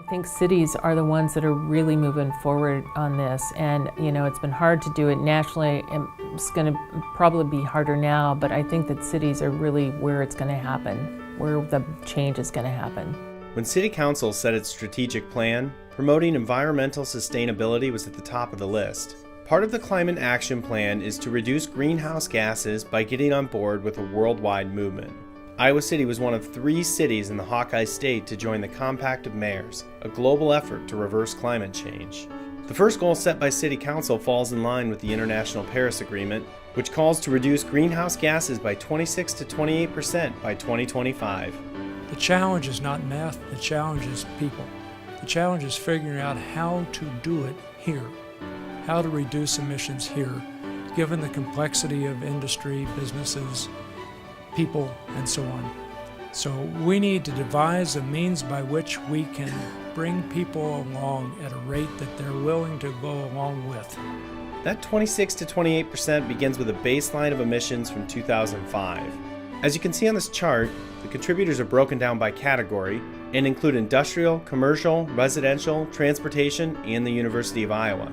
I think cities are the ones that are really moving forward on this, and it's been hard to do it nationally, and it's going to probably be harder now, but I think that cities are really where it's going to happen, where the change is going to happen. When City Council set its strategic plan, promoting environmental sustainability was at the top of the list. Part of the Climate Action Plan is to reduce greenhouse gases by getting on board with a worldwide movement. Iowa City was one of 3 cities in the Hawkeye State to join the Compact of Mayors, a global effort to reverse climate change. The first goal set by City Council falls in line with the International Paris Agreement, which calls to reduce greenhouse gases by 26 to 28% by 2025. The challenge is not math, the challenge is people. The challenge is figuring out how to do it here, how to reduce emissions here, given the complexity of industry, businesses, people, and so on. So we need to devise a means by which we can bring people along at a rate that they're willing to go along with. That 26 to 28% begins with a baseline of emissions from 2005. As you can see on this chart, the contributors are broken down by category and include industrial, commercial, residential, transportation, and the University of Iowa.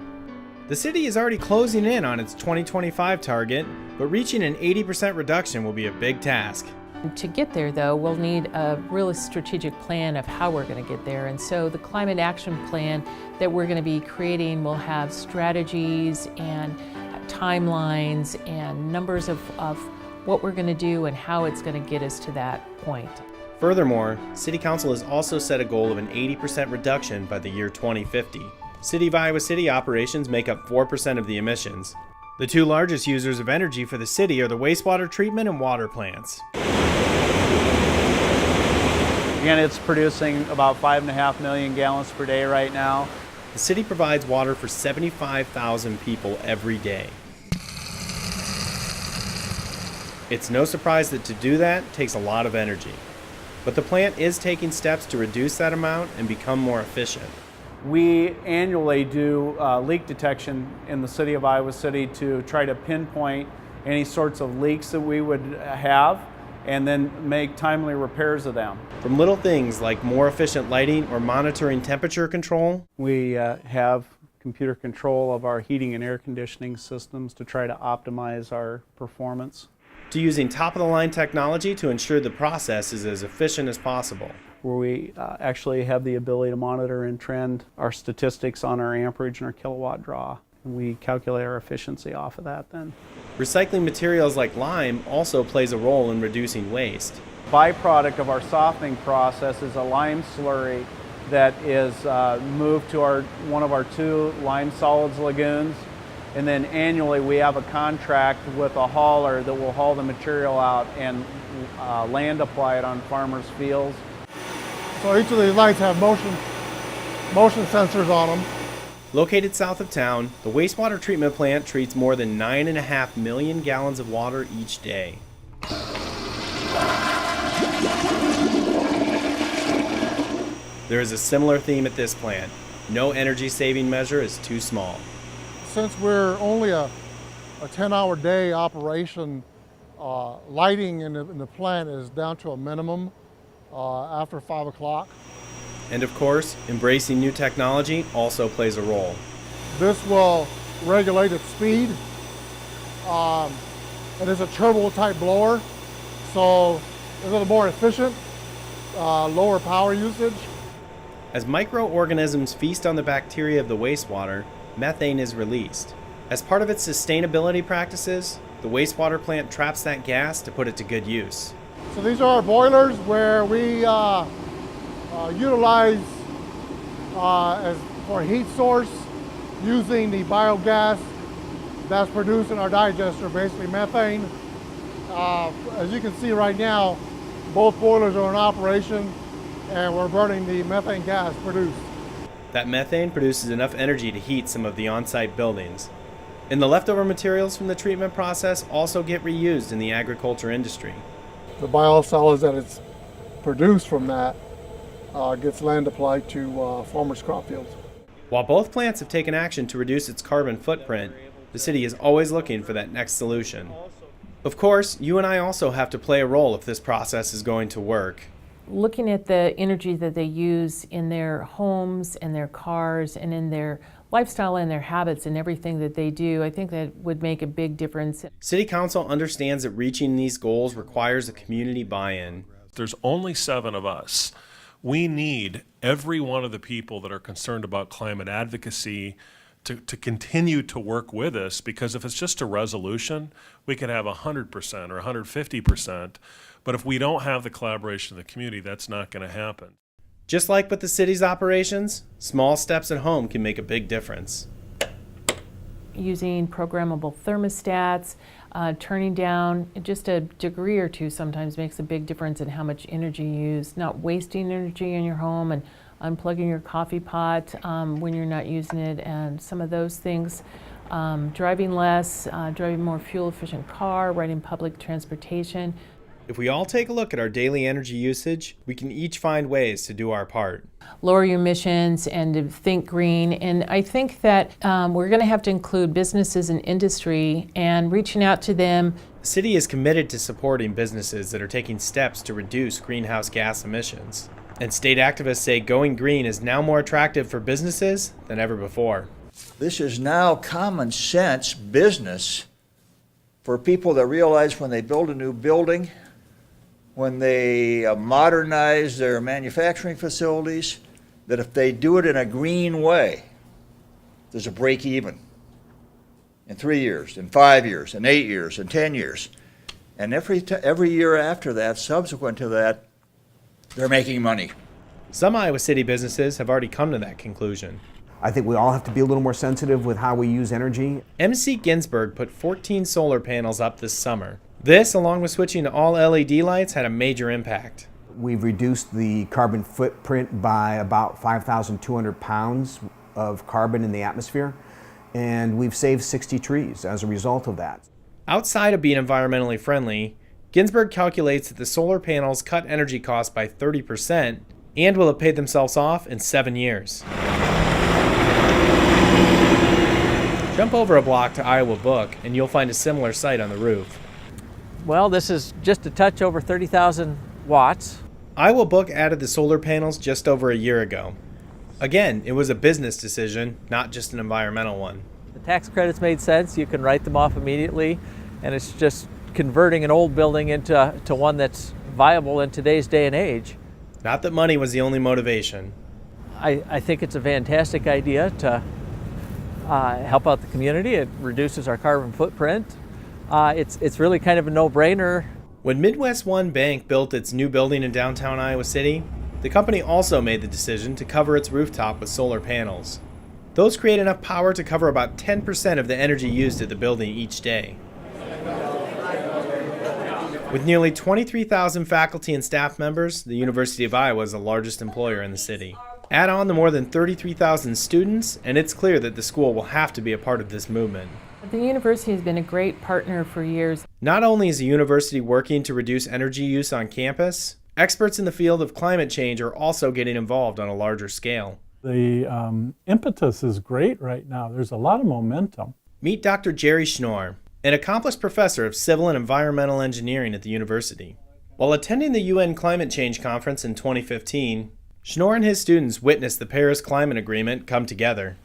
The city is already closing in on its 2025 target, but reaching an 80% reduction will be a big task. To get there, though, we'll need a really strategic plan of how we're going to get there. And so the Climate Action Plan that we're going to be creating will have strategies and timelines and numbers of what we're going to do and how it's going to get us to that point. Furthermore, City Council has also set a goal of an 80% reduction by the year 2050. City of Iowa City operations make up 4% of the emissions. The 2 largest users of energy for the city are the wastewater treatment and water plants. Again, it's producing about 5.5 million gallons per day right now. The city provides water for 75,000 people every day. It's no surprise that to do that takes a lot of energy. But the plant is taking steps to reduce that amount and become more efficient. We annually do leak detection in the city of Iowa City to try to pinpoint any sorts of leaks that we would have and then make timely repairs of them. From little things like more efficient lighting or monitoring temperature control, we have computer control of our heating and air conditioning systems to try to optimize our performance, to using top-of-the-line technology to ensure the process is as efficient as possible. Where we actually have the ability to monitor and trend our statistics on our amperage and our kilowatt draw. And we calculate our efficiency off of that then. Recycling materials like lime also plays a role in reducing waste. Byproduct of our softening process is a lime slurry that is moved to one of our 2 lime solids lagoons. And then annually we have a contract with a hauler that will haul the material out and land apply it on farmers' fields. So each of these lights have motion sensors on them. Located south of town, the wastewater treatment plant treats more than 9.5 million gallons of water each day. There is a similar theme at this plant. No energy saving measure is too small. Since we're only a 10-hour day operation, lighting in the plant is down to a minimum after 5 o'clock. And of course, embracing new technology also plays a role. This will regulate its speed. It is a turbo type blower, so it's a little more efficient, lower power usage. As microorganisms feast on the bacteria of the wastewater, methane is released. As part of its sustainability practices, the wastewater plant traps that gas to put it to good use. So these are our boilers where we utilize for a heat source using the biogas that's produced in our digester, basically methane. As you can see right now, both boilers are in operation and we're burning the methane gas produced. That methane produces enough energy to heat some of the on-site buildings. And the leftover materials from the treatment process also get reused in the agriculture industry. The biosolids that it's produced from that gets land applied to farmers' crop fields. While both plants have taken action to reduce its carbon footprint, the city is always looking for that next solution. Of course, you and I also have to play a role if this process is going to work. looking at the energy that they use in their homes and their cars and in their lifestyle and their habits and everything that they do, I think that would make a big difference. City Council understands that reaching these goals requires a community buy-in. There's only 7 of us. We need every one of the people that are concerned about climate advocacy to continue to work with us, because if it's just a resolution, we could have 100% or 150%, but if we don't have the collaboration of the community, that's not going to happen. Just like with the city's operations, small steps at home can make a big difference. Using programmable thermostats, turning down just a degree or two sometimes makes a big difference in how much energy you use. Not wasting energy in your home and unplugging your coffee pot when you're not using it, and some of those things. Driving less, driving more fuel efficient car, riding public transportation. If we all take a look at our daily energy usage, we can each find ways to do our part. Lower your emissions and to think green. And I think that we're going to have to include businesses and industry and reaching out to them. The city is committed to supporting businesses that are taking steps to reduce greenhouse gas emissions. And state activists say going green is now more attractive for businesses than ever before. This is now common sense business for people that realize when they build a new building, when they modernize their manufacturing facilities, that if they do it in a green way, there's a break even in 3 years, in 5 years, in 8 years, in 10 years. And every year after that, subsequent to that, they're making money. Some Iowa City businesses have already come to that conclusion. I think we all have to be a little more sensitive with how we use energy. MC Ginsburg put 14 solar panels up this summer. This, along with switching to all LED lights, had a major impact. We've reduced the carbon footprint by about 5,200 pounds of carbon in the atmosphere, and we've saved 60 trees as a result of that. Outside of being environmentally friendly, Ginsburg calculates that the solar panels cut energy costs by 30% and will have paid themselves off in 7 years. Jump over a block to Iowa Book and you'll find a similar site on the roof. Well, this is just a touch over 30,000 watts. Iowa Book added the solar panels just over a year ago. Again, it was a business decision, not just an environmental one. The tax credits made sense. You can write them off immediately, and it's just converting an old building into one that's viable in today's day and age. Not that money was the only motivation. I think it's a fantastic idea to help out the community. It reduces our carbon footprint. It's really kind of a no-brainer. When Midwest One Bank built its new building in downtown Iowa City, the company also made the decision to cover its rooftop with solar panels. Those create enough power to cover about 10% of the energy used at the building each day. With nearly 23,000 faculty and staff members, the University of Iowa is the largest employer in the city. Add on the more than 33,000 students, and it's clear that the school will have to be a part of this movement. The university has been a great partner for years. Not only is the university working to reduce energy use on campus, experts in the field of climate change are also getting involved on a larger scale. The impetus is great right now. There's a lot of momentum. Meet Dr. Jerry Schnorr, an accomplished professor of civil and environmental engineering at the university. While attending the UN Climate Change Conference in 2015, Schnorr and his students witnessed the Paris Climate Agreement come together.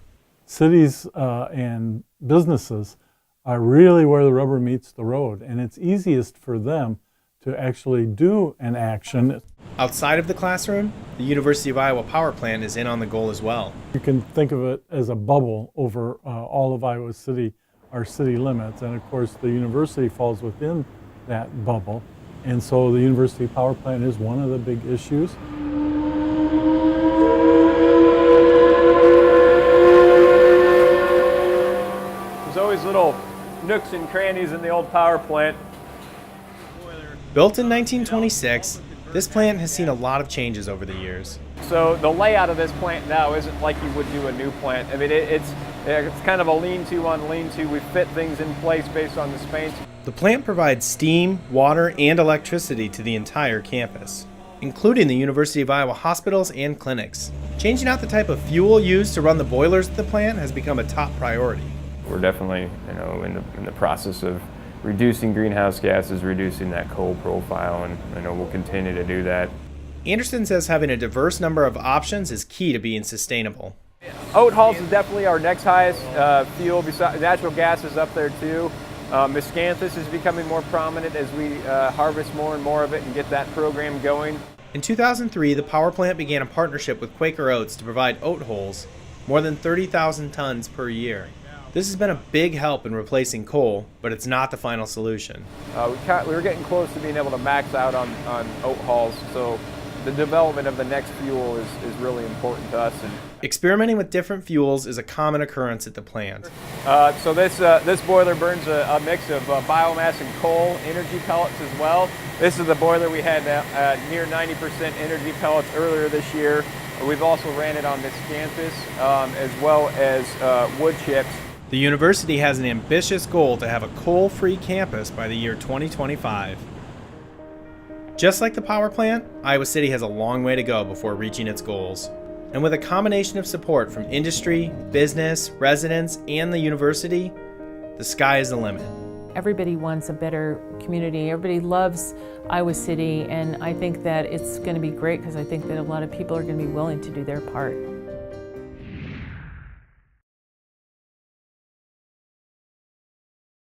Cities and businesses are really where the rubber meets the road, and it's easiest for them to actually do an action. Outside of the classroom, the University of Iowa Power Plant is in on the goal as well. You can think of it as a bubble over all of Iowa City, our city limits, and of course the university falls within that bubble, and so the University Power Plant is one of the big issues. There's always little nooks and crannies in the old power plant. Built in 1926, this plant has seen a lot of changes over the years. So the layout of this plant now isn't like you would do a new plant. I mean, it's kind of a lean-to on lean-to. We fit things in place based on the space. The plant provides steam, water, and electricity to the entire campus, including the University of Iowa hospitals and clinics. Changing out the type of fuel used to run the boilers at the plant has become a top priority. We're definitely, in the process of reducing greenhouse gases, reducing that coal profile, and we'll continue to do that. Anderson says having a diverse number of options is key to being sustainable. Oat hulls is definitely our next highest fuel. Besides, natural gas is up there too. Miscanthus is becoming more prominent as we harvest more and more of it and get that program going. In 2003, the power plant began a partnership with Quaker Oats to provide oat hulls, more than 30,000 tons per year. This has been a big help in replacing coal, but it's not the final solution. We were getting close to being able to max out on oat hulls, so the development of the next fuel is really important to us. And experimenting with different fuels is a common occurrence at the plant. So this boiler burns a mix of biomass and coal, energy pellets as well. This is the boiler we had near 90% energy pellets earlier this year. We've also ran it on miscanthus as well as wood chips. The university has an ambitious goal to have a coal-free campus by the year 2025. Just like the power plant, Iowa City has a long way to go before reaching its goals. And with a combination of support from industry, business, residents, and the university, the sky is the limit. Everybody wants a better community. Everybody loves Iowa City, and I think that it's going to be great because I think that a lot of people are going to be willing to do their part.